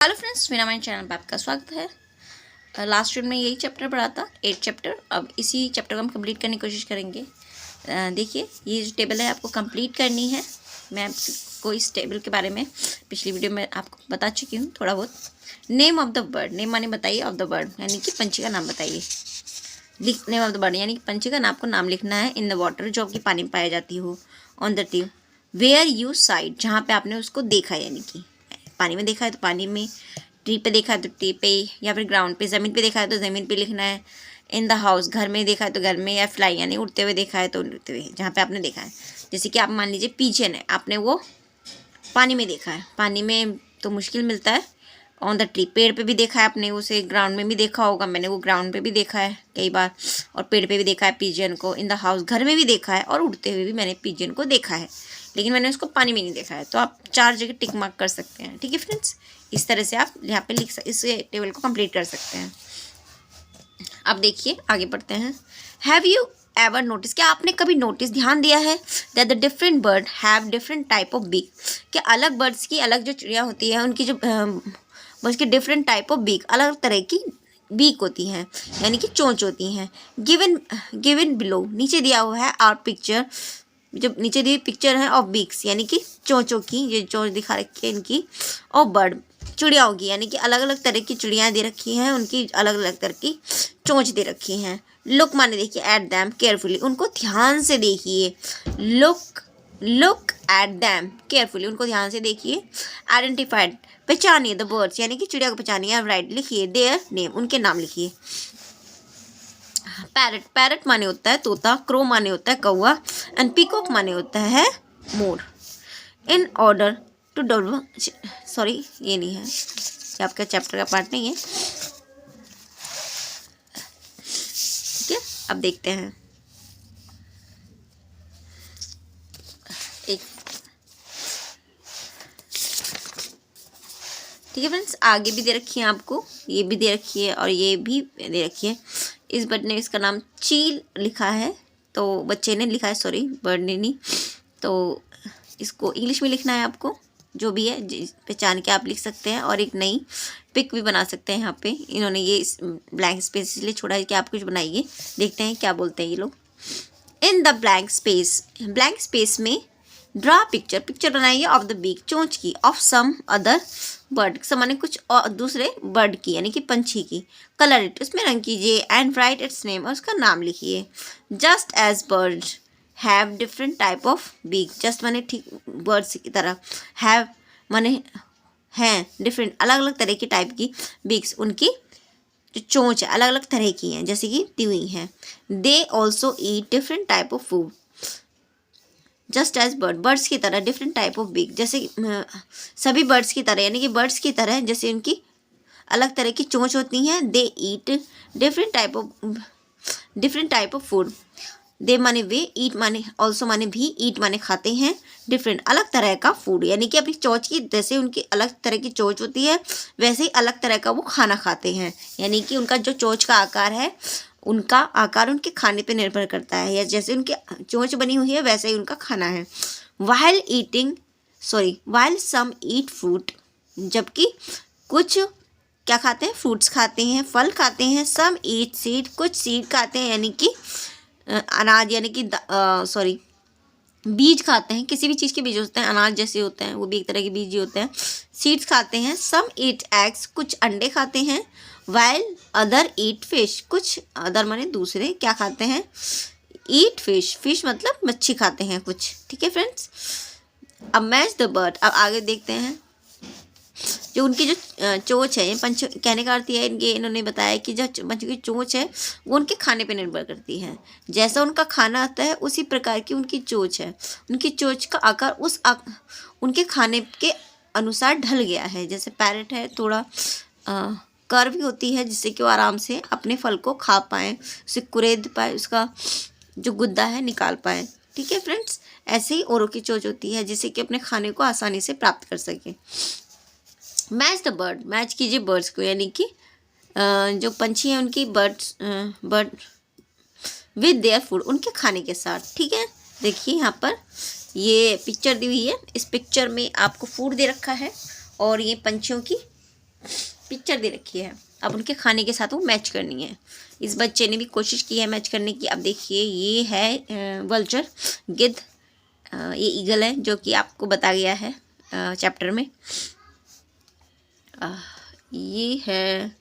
Hello friends, मेरा mind channel पर आपका स्वागत है। लास्ट वीडियो में यही चैप्टर पढ़ा था, 8 चैप्टर। अब इसी चैप्टर को हम कंप्लीट करने की कोशिश करेंगे। देखिए, ये जो टेबल है आपको कंप्लीट करनी है। मैं आपको इस टेबल के बारे में पिछली वीडियो में आपको बता चुकी हूँ थोड़ा बहुत। Name of the bird, name माने बताइए, ऑफ द बर्ड यानी कि पंछी का नाम बताइए। नेम ऑफ द बर्ड यानी कि पंछी का आपको नाम लिखना है। इन द वाटर, जो आपकी पानी में पाई जाती हो। On the tree, where you side, जहाँ पे आपने उसको देखा यानी कि पानी में देखा है तो पानी में, ट्री पे देखा है तो ट्री पे, या फिर ग्राउंड पे ज़मीन पे देखा है तो ज़मीन पे लिखना है। इन द हाउस, घर में देखा है तो घर में, या फ्लाई यानी उड़ते हुए देखा है तो उड़ते हुए, जहाँ पे आपने देखा है। जैसे कि आप मान लीजिए पिजन है, आपने वो पानी में देखा है, पानी में तो मुश्किल मिलता है। ऑन द ट्री, पेड़ पे भी देखा है आपने उसे, ग्राउंड में भी देखा होगा, मैंने वो ग्राउंड पे भी देखा है कई बार, और पेड़ पे भी देखा है पिजन को। इन द हाउस, घर में भी देखा है, और उड़ते हुए भी मैंने पिजन को देखा है, लेकिन मैंने उसको पानी में नहीं देखा है। तो आप 4 जगह टिक मार्क कर सकते हैं। ठीक है फ्रेंड्स, इस तरह से आप यहाँ पे इस टेबल को कंप्लीट कर सकते हैं। अब देखिए आगे बढ़ते हैं। हैव यू एवर नोटिस, क्या आपने कभी नोटिस, ध्यान दिया है, that the different bird have different type of beak, कि अलग बर्ड्स की, अलग जो चिड़िया होती है उनकी जो बर्ड्स की डिफरेंट टाइप ऑफ बीक, अलग तरह की बीक होती हैं यानी कि चोंच होती हैं। गिवन बिलो, नीचे दिया हुआ है आर पिक्चर, जब नीचे दी पिक्चर है ऑफ बीक्स यानी कि चोंचों की, ये चोंच दिखा रखी है इनकी, और बर्ड चिड़ियाओं की, यानी कि अलग अलग तरह की चिड़ियाँ दे रखी हैं, उनकी अलग अलग तरह की चोंच दे रखी हैं। लुक माने देखिए, एट दैम केयरफुली, उनको ध्यान से देखिए। लुक एट दैम केयरफुली, उनको ध्यान से देखिए। आइडेंटिफाइड, पहचानिए, द बर्ड्स यानी कि चिड़िया को पहचानिए। राइट, लिखिए देयर नेम, उनके नाम लिखिए। पैरट, पैरट माने होता है तोता, क्रो माने होता है कौवा, एंड पीकॉक माने होता है मोर। In order to develop, sorry ये नहीं है, ये आपका चैप्टर का पार्ट नहीं है। ठीक है, अब देखते हैं एक, ठीक है फ्रेंड्स, आगे भी दे रखी है आपको, ये भी दे रखी है और ये भी दे रखी है। इस बर्ड ने, इसका नाम चील लिखा है, तो बच्चे ने लिखा है, सॉरी बर्ड ने नहीं। तो इसको इंग्लिश में लिखना है आपको, जो भी है पहचान के आप लिख सकते हैं, और एक नई पिक भी बना सकते हैं। यहाँ पे इन्होंने ये ब्लैंक स्पेस इसलिए छोड़ा है कि आप कुछ बनाइए। देखते हैं क्या बोलते हैं ये लोग। इन द ब्लैंक स्पेस में ड्रा पिक्चर, पिक्चर बनाइए ऑफ द बीक, चोंच की, ऑफ सम अदर बर्ड, माने कुछ और दूसरे बर्ड की यानी कि पंछी की। कलर इट, उसमें रंग कीजिए। एंड राइट इट्स नेम, और उसका नाम लिखिए। Just as bird have different type of beak, just माने ठीक बर्ड्स की तरह, हैव माने हैं, डिफरेंट अलग अलग तरह की टाइप की बीक्स, उनकी जो चोंच है अलग अलग तरह की हैं, जैसे कि तिवी हैं। They also eat different type of food, just as bird, birds की तरह, डिफरेंट टाइप ऑफ बीक, जैसे सभी बर्ड्स की तरह, यानी कि बर्ड्स की तरह जैसे उनकी अलग तरह की चोंच होती हैं। They eat different type of food. They माने वे, ईट माने ऑल्सो माने भी, ईट माने खाते हैं, डिफरेंट अलग तरह का फूड, यानी कि अपनी चोंच की, जैसे उनकी अलग तरह की चोंच होती है वैसे ही अलग तरह का वो खाना खाते हैं, यानी कि उनका जो चोंच का आकार है, उनका आकार उनके खाने पे निर्भर करता है, या जैसे उनकी चोंच बनी हुई है वैसे ही उनका खाना है। वाइल सम ईट फ्रूट, जबकि कुछ क्या खाते हैं, फ्रूट्स खाते हैं, फल खाते हैं। सम ईट सीड, कुछ सीड खाते हैं यानी कि अनाज, यानी कि बीज खाते हैं, किसी भी चीज़ के बीज होते हैं, अनाज जैसे होते हैं वो भी एक तरह के बीज ही होते हैं। सीड्स खाते हैं। सम ईट एग्स, कुछ अंडे खाते हैं। वाइल अदर ईट फिश, कुछ अदर माने दूसरे क्या खाते हैं, ईट फिश, फिश मतलब मच्छी खाते हैं कुछ। ठीक है फ्रेंड्स, अब मैच द बर्ड, अब आगे देखते हैं। जो उनकी जो चोंच है, पंछ कहने का अर्थ है इनके, इन्होंने बताया कि जो पंछी की चोंच है वो उनके खाने पे निर्भर करती है, जैसा उनका खाना आता है उसी प्रकार की उनकी चोंच है। उनकी चोंच का आकार उनके खाने के अनुसार ढल गया है। जैसे पैरेट है, थोड़ा कर्व होती है जिससे कि वो आराम से अपने फल को खा पाएँ, उसे कुरेद पाए, उसका जो गुद्दा है निकाल पाएँ। ठीक है फ्रेंड्स, ऐसे ही औरों की चोंच होती है जिससे कि अपने खाने को आसानी से प्राप्त कर सकें। मैच द बर्ड, मैच कीजिए बर्ड्स को, यानी कि जो पंछी हैं उनकी बर्ड विद देयर फूड, उनके खाने के साथ। ठीक है, देखिए यहाँ पर ये पिक्चर दी हुई है, इस पिक्चर में आपको फूड दे रखा है और ये पंछियों की पिक्चर दे रखी है, अब उनके खाने के साथ वो मैच करनी है। इस बच्चे ने भी कोशिश की है मैच करने की। अब देखिए ये है वल्चर, गिद्ध, ये ईगल है जो कि आपको बताया गया है चैप्टर में। ये है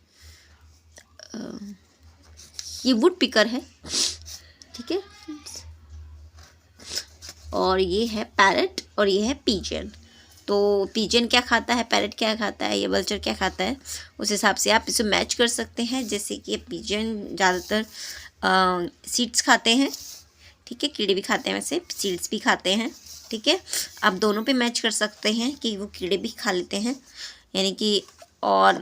ये वुड पिकर है, ठीक है। और ये है पैरट और ये है पीजन। तो पीजन क्या खाता है, पैरट क्या खाता है, ये वल्चर क्या खाता है, उस हिसाब से आप इसे मैच कर सकते हैं। जैसे कि पीजन ज़्यादातर सीड्स खाते हैं, ठीक है, कीड़े भी खाते हैं, वैसे सीड्स भी खाते हैं, ठीक है। आप दोनों पे मैच कर सकते हैं कि वो कीड़े भी खा लेते हैं, यानी कि और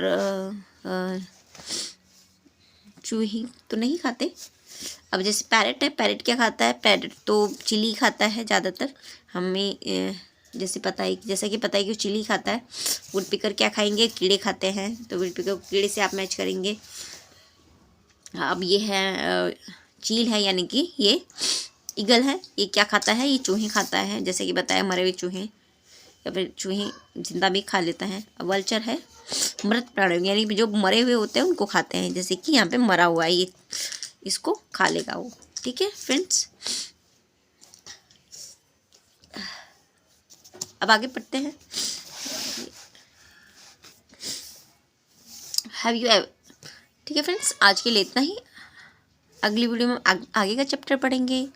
चूही तो नहीं खाते। अब जैसे पैरट है, पैरट क्या खाता है, पैरट तो चिली खाता है ज़्यादातर। हमें जैसे पता है कि वो चिली खाता है। वुड पिकर क्या खाएंगे, कीड़े खाते हैं, तो वुड पिकर कीड़े से आप मैच करेंगे। अब ये है चील है, यानी कि ये ईगल है, ये क्या खाता है, ये चूहे खाता है, जैसे कि बताया मरे हुए चूहे, या फिर चूहे जिंदा भी खा लेता है। अब वल्चर है मृत प्राणी, यानी जो मरे हुए होते हैं उनको खाते हैं, जैसे कि यहाँ पे मरा हुआ है ये, इसको खा लेगा वो, ठीक है फ्रेंड्स। अब आगे पढ़ते हैं। हैव यू एवर, ठीक है फ्रेंड्स, आज के लिए इतना ही। अगली वीडियो में आगे का चैप्टर पढ़ेंगे।